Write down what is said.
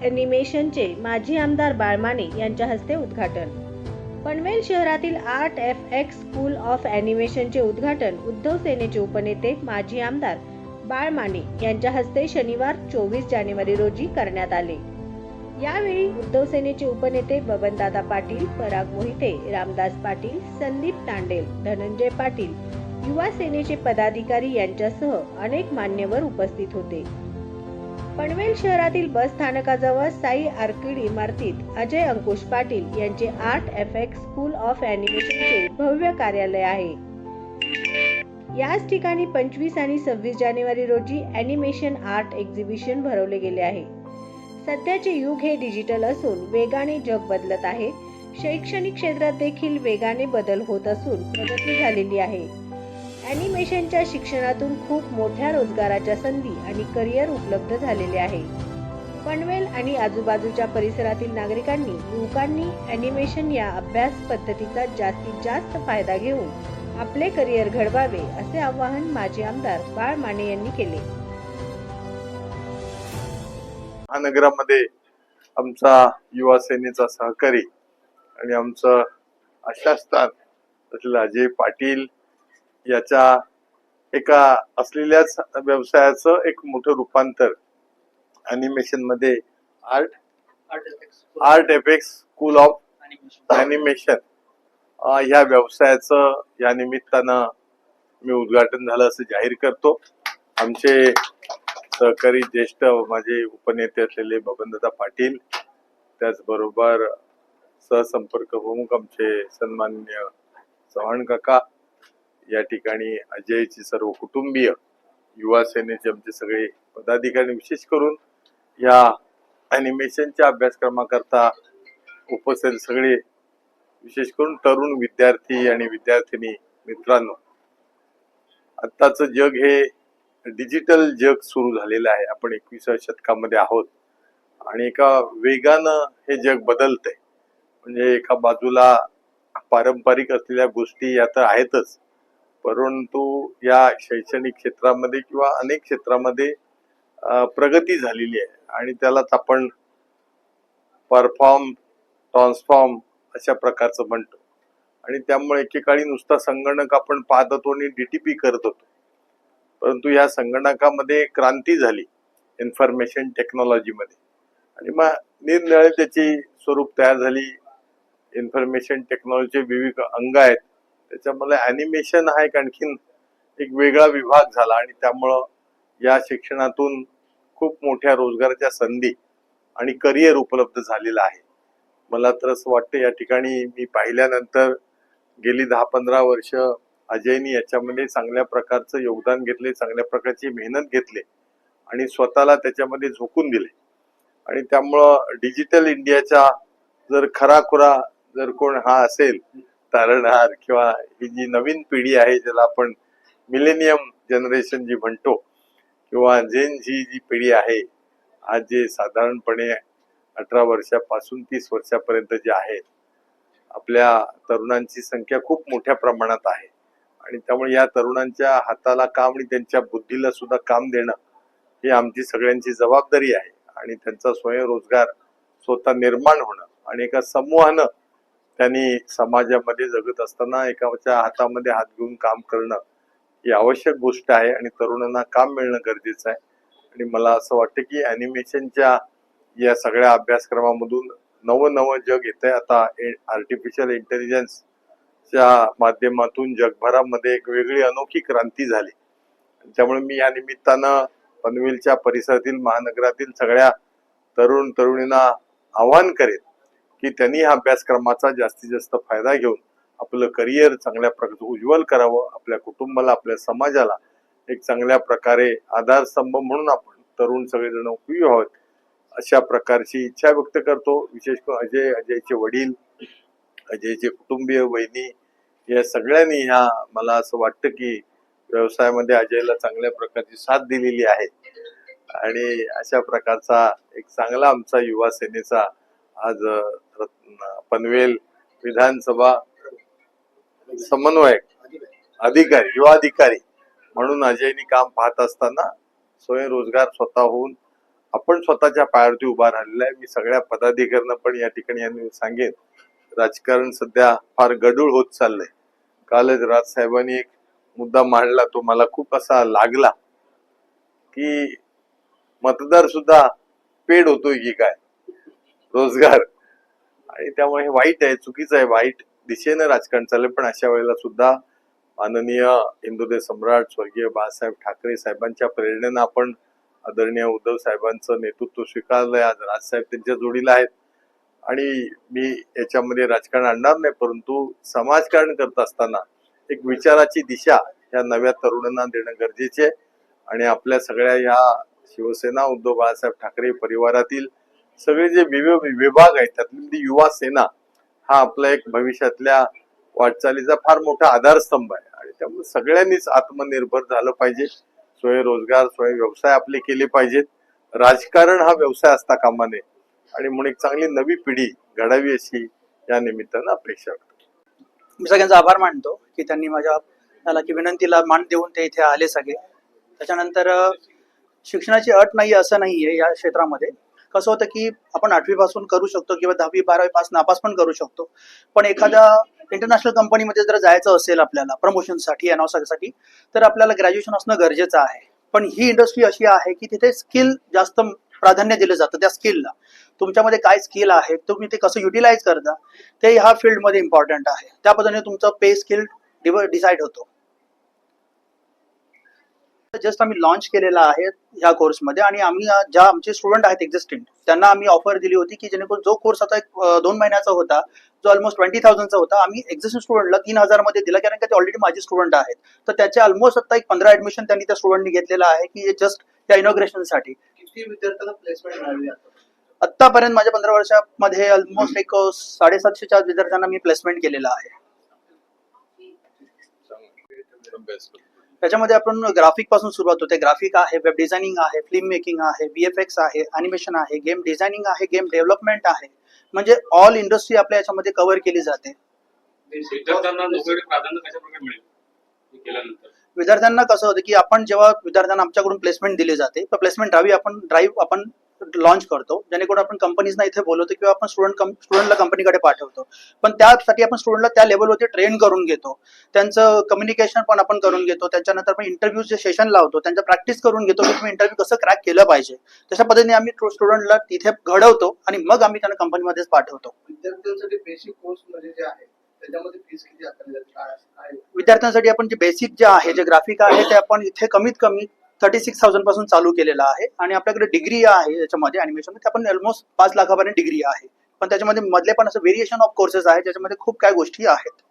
ॲनिमेशनचे माजी आमदार बाळमाने यांच्या हस्ते उद्घाटन। पनवेल शहरातील आर्ट FX स्कूल ऑफ ॲनिमेशनचे उद्घाटन उद्धव सेनेचे उपनेते माजी आमदार बाळमाने यांच्या हस्ते शनिवार 24 जानेवारी रोजी करण्यात आले। यावेळी उद्धव सेनेचे उपनेते बबनदादा पाटील, पराग मोहिते, रामदास पाटील, संदीप तांडेल, धनंजय पाटील, युवा सेनेचे पदाधिकारी यांच्यासह अनेक मान्यवर उपस्थित होते। पनवेल शहरातील बस स्थानकाजवळ साई आर्किड इमारतीत अजय अंकुश पाटील यांचे आर्ट FX स्कूल ऑफ ॲनिमेशनचे भव्य कार्यालय आहे। याच ठिकाणी 25 आणि 26 जानेवारी रोजी ॲनिमेशन आर्ट एक्झिबिशन भरवले गेले आहे। सध्याचे युग हे डिजिटल असून वेगाने जग बदलत आहे। शैक्षणिक क्षेत्रात देखील वेगाने बदल होत असून प्रगती झालेली आहे। ॲनिमेशनच्या शिक्षणातून खूप मोठ्या रोजगाराच्या संधी आणि करिअर उपलब्ध झालेले आहे। पनवेल आणि आजूबाजूच्या परिसरातील नागरिकांनी, युवकांनी ॲनिमेशन या अभ्यास पद्धतीचा जास्तीत जास्त फायदा घेऊन आपले करिअर घडवावे असे आवाहन माजी आमदार बाळ माने यांनी केले। महानगरामध्ये आमचा युवा सेनेचा सहकारी आणि आमचं आशास्थान असलेलं अजय पाटील याच्या एका असलेल्याच व्यवसायाचं एक मोठं रूपांतर ॲनिमेशन मध्ये art FX school of animation ह्या व्यवसायाचं या निमित्तानं मी उद्घाटन झालं असं जाहीर करतो। आमचे सहकारी ज्येष्ठ माझे उपनेते असलेले बबनदादा पाटील, त्याचबरोबर सहसंपर्क प्रमुख आमचे सन्माननीय चव्हाण काका, या ठिकाणी अजयची सर्व कुटुंबीय, युवा सेनेचे आमचे सगळे पदाधिकारी, विशेष करून या ॲनिमेशनच्या अभ्यासक्रमाकरता उपस्थित सगळे विशेष करून तरुण विद्यार्थी आणि विद्यार्थिनी मित्रांनो, आत्ताचं जग हे डिजिटल जग सुरू झालेलं आहे। आपण 21व्या शतकामध्ये आहोत आणि एका वेगानं हे जग बदलतंय। म्हणजे एका बाजूला पारंपरिक असलेल्या गोष्टी या तर आहेतच, परंतु या शैक्षणिक क्षेत्रामध्ये किंवा अनेक क्षेत्रामध्ये प्रगती झालेली आहे आणि त्यालाच आपण परफॉर्म, ट्रान्सफॉर्म अशा प्रकारचं म्हणतो। आणि त्यामुळे एकेकाळी नुसता संगणक आपण पाहत होतो आणि DTP करत होतो, परंतु या संगणकामध्ये क्रांती झाली इन्फॉर्मेशन टेक्नॉलॉजीमध्ये आणि मग निरनिराळे त्याची स्वरूप तयार झाली। इन्फॉर्मेशन टेक्नॉलॉजीचे विविध अंग आहेत, त्याच्यामध्ये ॲनिमेशन हा एक आणखीन एक वेगळा विभाग झाला आणि त्यामुळं या शिक्षणातून खूप मोठ्या रोजगाराच्या संधी आणि करिअर उपलब्ध झालेलं आहे। मला तर असं वाटतं या ठिकाणी मी पाहिल्यानंतर गेली 10-15 वर्ष अजयनी याच्यामध्ये चांगल्या प्रकारचं योगदान घेतले, चांगल्या प्रकारची मेहनत घेतली आणि स्वतःला त्याच्यामध्ये झोकून दिले आणि त्यामुळं डिजिटल इंडियाच्या जर खराखुरा जर कोण हा असेल तारणहार किंवा ही जी नवीन पिढी आहे, ज्याला आपण मिलेनियम जनरेशन जी म्हणतो किंवा जेन जी पिढी आहे, आज जे साधारणपणे 18 वर्षापासून 30 वर्षापर्यंत जे आहेत, आपल्या तरुणांची संख्या खूप मोठ्या प्रमाणात आहे आणि त्यामुळे या तरुणांच्या हाताला काम आणि त्यांच्या बुद्धीला सुद्धा काम देणं ही आमची सगळ्यांची जबाबदारी आहे आणि त्यांचा स्वयंरोजगार स्वतः निर्माण होणं आणि एका समूहानं त्यांनी समाजामध्ये जगत असताना एकाच्या हातामध्ये हात घेऊन काम करणं ही आवश्यक गोष्ट आहे आणि तरुणांना काम मिळणं गरजेचं आहे। आणि मला असं वाटतं की ॲनिमेशनच्या या सगळ्या अभ्यासक्रमामधून नवं जग येतंय। आता आर्टिफिशियल इंटेलिजन्सच्या माध्यमातून जगभरामध्ये एक वेगळी अनोखी क्रांती झाली। त्यामुळे मी या निमित्तानं पनवेलच्या परिसरातील, महानगरातील सगळ्या तरुणींना आवाहन करेन की त्यांनी हा अभ्यासक्रमाचा जास्तीत जास्त फायदा घेऊन आपलं करिअर चांगल्या प्रकारे उज्ज्वल करावं, आपल्या कुटुंबाला, आपल्या समाजाला एक चांगल्या प्रकारे आधारस्तंभ म्हणून आपण तरुण सगळेजण उपयोगी व्हावेत अशा प्रकारची इच्छा व्यक्त करतो। विशेष करून अजयचे वडील, अजयचे कुटुंबीय, वहिनी या सगळ्यांनी ह्या मला असं वाटतं की व्यवसायामध्ये अजयला चांगल्या प्रकारची साथ दिलेली आहे आणि अशा प्रकारचा एक चांगला आमचा युवा सेनेचा आज पनवेल विधानसभा समन्वयक अधिकारी, युवा अधिकारी म्हणून अजयनी काम पाहत असताना स्वयंरोजगार स्वतः होऊन आपण स्वतःच्या पायावरती उभा राहिलेला आहे. मी सगळ्या पदाधिकाऱ्यांना पण या ठिकाणी यांनी सांगेन, राजकारण सध्या फार गढूळ होत चाललंय. कालच राजसाहेबांनी एक मुद्दा मांडला, तो मला खूप असा लागला की मतदार सुद्धा पेड होतोय की काय, रोजगार. आणि त्यामुळे हे वाईट आहे, चुकीचं आहे, वाईट दिशेनं राजकारण चाललंय. पण अशा वेळेला सुद्धा माननीय हिंदुदेव सम्राट स्वर्गीय बाळासाहेब ठाकरे साहेबांच्या प्रेरणेनं आपण आदरणीय उद्धव साहेबांचं नेतृत्व स्वीकारलंय. आज राजसाहेब त्यांच्या जोडीला आहेत आणि मी याच्यामध्ये राजकारण आणणार नाही, परंतु समाजकारण करत असताना एक विचाराची दिशा ह्या नव्या तरुणांना देणं गरजेचे आहे. आणि आपल्या सगळ्या ह्या शिवसेना उद्धव बाळासाहेब ठाकरे परिवारातील सगळे जे विभाग आहेत त्यातली युवा सेना हा आपला एक भविष्यातल्या वाटचालीचा फार मोठा आधारस्तंभ आहे. आणि त्यामुळे सगळ्यांनीच आत्मनिर्भर झालं पाहिजे, स्वयंरोजगार स्वयं व्यवसाय आपले केले पाहिजेत. राजकारण हा व्यवसाय असता कामा नये आणि म्हणून एक चांगली नवी पिढी घडावी अशी या निमित्तानं अपेक्षा करतो. मी सगळ्यांचा आभार मानतो की त्यांनी माझ्या त्याला की विनंतीला मान देऊन ते इथे आले सगळे. त्याच्यानंतर शिक्षणाची अट नाही असं नाहीये या क्षेत्रामध्ये. कसं होतं की आपण 8वी पासून करू शकतो किंवा 10वी 12वी पास नापास पण करू शकतो, पण एखाद्या इंटरनॅशनल कंपनीमध्ये जर जायचं असेल आपल्याला प्रमोशनसाठी अनावसाठी तर आपल्याला ग्रॅज्युएशन असणं गरजेचं आहे. पण ही इंडस्ट्री अशी आहे की तिथे स्किल जास्त प्राधान्य दिलं जातं. त्या स्किलला तुमच्यामध्ये काय स्किल आहे, तुम्ही ते कसं युटिलाइज करता ते ह्या फील्डमध्ये इम्पॉर्टंट आहे. त्या पद्धतीने तुमचं पे स्किल डिसाईड होतो. जस्ट आम्ही लॉन्च केलेला आहे ह्या कोर्समध्ये आणि आम्ही ज्या आमचे स्टुडंट आहेत एक्झिस्टिंग त्यांना आम्ही ऑफर दिली होती की जेणेकरून जो कोर्स आता 2 महिन्याचा होता, जो ऑलमोस्ट 20,000चा होता, आम्ही एक्झिस्टिंग स्टुडंटला 3,000 मध्ये दिला, कारण का ते ऑलरेडी माझे स्टुडंट आहेत. तर त्याचे ऑलमोस्ट आता 15 ऍडमिशन त्यांनी त्या स्टुडंटनी घेतलेला आहे की जस्ट त्या इनॉग्रेशनसाठी. किती विद्यार्थ्यांना प्लेसमेंट मिळाली आतापर्यंत माझ्या 15 वर्षामध्ये ऑलमोस्ट एक 750च्या विद्यार्थ्यांना मी प्लेसमेंट केलेलं आहे. त्याच्यामध्ये आपण ग्राफिक पासून सुरुवात होते. ग्राफिक आहे, वेब डिझायनिंग आहे, फिल्म मेकिंग आहे, VFX आहे, अॅनिमेशन आहे, गेम डिझायनिंग आहे, गेम डेव्हलपमेंट आहे. म्हणजे ऑल इंडस्ट्री आपल्या याच्यामध्ये कव्हर केली जाते. विद्यार्थ्यांना नोकरी प्राधान्य कशा प्रकारे मिळेल हे केल्यानंतर? विद्यार्थ्यांना कसं होतं की आपण जेव्हा विद्यार्थ्यांना आमच्याकडून प्लेसमेंट दिली जाते, तर प्लेसमेंट ड्राईव्ह आपण लॉन्च करतो, जेणेकरून आपण कंपनीजना इथे बोलवतो किंवा आपण स्टुडंटला कंपनीकडे पाठवतो. पण त्यासाठी आपण स्टुडंटला त्या लेवलवरती ट्रेन करून घेतो, त्यांचं कम्युनिकेशन पण आपण करून घेतो. त्याच्यानंतर आपण इंटरव्ह्यूचे सेशन लावतो, त्यांचं प्रॅक्टिस करून घेतो की तुम्ही इंटरव्ह्यू कसं क्रॅक केलं पाहिजे. तशा पद्धतीने आम्ही स्टुडंटला तिथे घडवतो आणि मग आम्ही त्यांना कंपनीमध्येच पाठवतो. विद्यार्थ्यांसाठी बेसिक कोर्स मध्ये जे आहे त्याच्यामध्ये फीस किती आकारली जाते, काय आहे? विद्यार्थ्यांसाठी आपण जे बेसिक जे आहे, जे ग्राफिक आहे, ते आपण इथे कमीत कमी 36,000 पासून चालू केलेलं आहे. आणि आपल्याकडे डिग्री आहे याच्यामध्ये अॅनिमेशन मध्ये, आपण ऑलमोस्ट 5 लाखापर्यंत डिग्री आहे. पण त्याच्यामध्ये मधले पण असं व्हेरिएशन ऑफ कोर्सेस आहे ज्याच्यामध्ये खूप काय गोष्टी आहेत.